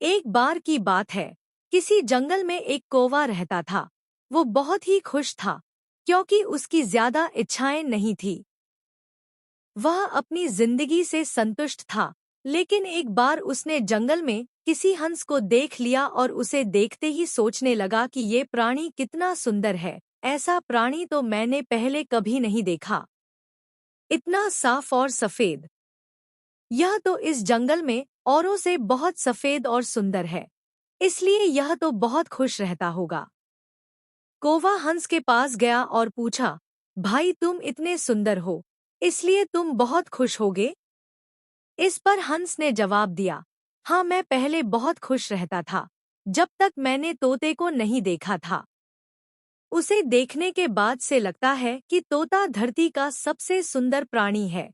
एक बार की बात है, किसी जंगल में एक कौवा रहता था। वो बहुत ही खुश था, क्योंकि उसकी ज्यादा इच्छाएं नहीं थी। वह अपनी जिंदगी से संतुष्ट था। लेकिन एक बार उसने जंगल में किसी हंस को देख लिया और उसे देखते ही सोचने लगा कि ये प्राणी कितना सुंदर है। ऐसा प्राणी तो मैंने पहले कभी नहीं देखा। इतना साफ और सफेद। यह तो इस जंगल में औरों से बहुत सफेद और सुंदर है, इसलिए यह तो बहुत खुश रहता होगा। कौवा हंस के पास गया और पूछा, भाई तुम इतने सुंदर हो, इसलिए तुम बहुत खुश होगे? इस पर हंस ने जवाब दिया, हाँ मैं पहले बहुत खुश रहता था, जब तक मैंने तोते को नहीं देखा था। उसे देखने के बाद से लगता है कि तोता धरती का सबसे सुंदर प्राणी है।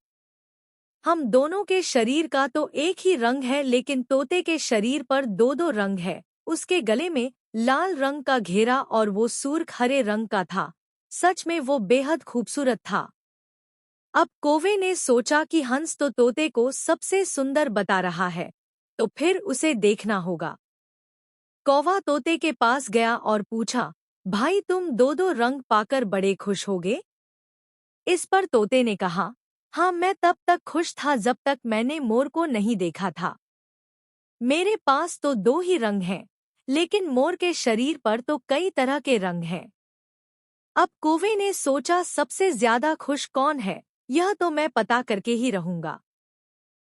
हम दोनों के शरीर का तो एक ही रंग है, लेकिन तोते के शरीर पर दो दो रंग है। उसके गले में लाल रंग का घेरा और वो सुर्ख हरे रंग का था। सच में वो बेहद खूबसूरत था। अब कौवे ने सोचा कि हंस तो तोते को सबसे सुंदर बता रहा है, तो फिर उसे देखना होगा। कौवा तोते के पास गया और पूछा, भाई तुम दो दो रंग पाकर बड़े खुश होगे? इस पर तोते ने कहा, हाँ मैं तब तक खुश था जब तक मैंने मोर को नहीं देखा था। मेरे पास तो दो ही रंग हैं, लेकिन मोर के शरीर पर तो कई तरह के रंग हैं। अब कौवे ने सोचा, सबसे ज्यादा खुश कौन है, यह तो मैं पता करके ही रहूंगा।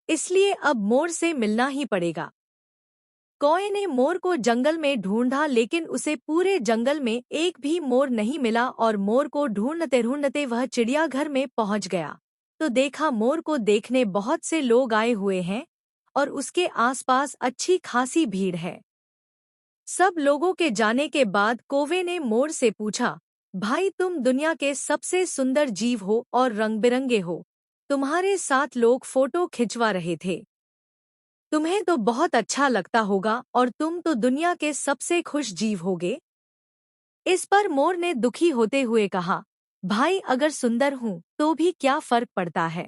इसलिए अब मोर से मिलना ही पड़ेगा। कौवे ने मोर को जंगल में ढूंढा, लेकिन उसे पूरे जंगल में एक भी मोर नहीं मिला और मोर को ढूंढते ढूंढते वह चिड़ियाघर में पहुंच गया। तो देखा, मोर को देखने बहुत से लोग आए हुए हैं और उसके आसपास अच्छी खासी भीड़ है। सब लोगों के जाने के बाद कौवे ने मोर से पूछा, भाई तुम दुनिया के सबसे सुंदर जीव हो और रंग बिरंगे हो। तुम्हारे साथ लोग फोटो खिंचवा रहे थे। तुम्हें तो बहुत अच्छा लगता होगा और तुम तो दुनिया के सबसे खुश जीव होगे। इस पर मोर ने दुखी होते हुए कहा, भाई अगर सुंदर हूं तो भी क्या फर्क पड़ता है।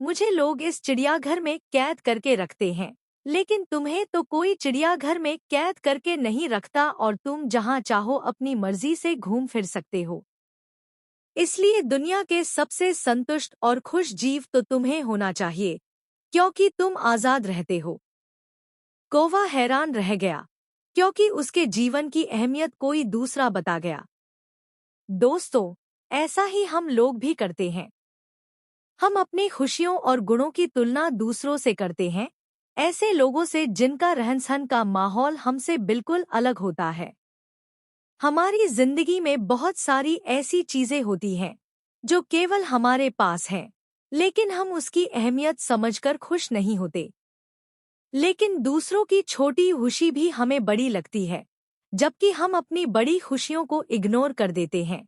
मुझे लोग इस चिड़ियाघर में कैद करके रखते हैं, लेकिन तुम्हें तो कोई चिड़ियाघर में कैद करके नहीं रखता और तुम जहां चाहो अपनी मर्जी से घूम फिर सकते हो। इसलिए दुनिया के सबसे संतुष्ट और खुश जीव तो तुम्हें होना चाहिए, क्योंकि तुम आजाद रहते हो। कौवा हैरान रह गया, क्योंकि उसके जीवन की अहमियत कोई दूसरा बता गया। दोस्तों, ऐसा ही हम लोग भी करते हैं। हम अपनी खुशियों और गुणों की तुलना दूसरों से करते हैं, ऐसे लोगों से जिनका रहन सहन का माहौल हमसे बिल्कुल अलग होता है। हमारी जिंदगी में बहुत सारी ऐसी चीजें होती हैं जो केवल हमारे पास हैं, लेकिन हम उसकी अहमियत समझकर खुश नहीं होते। लेकिन दूसरों की छोटी खुशी भी हमें बड़ी लगती है, जबकि हम अपनी बड़ी खुशियों को इग्नोर कर देते हैं।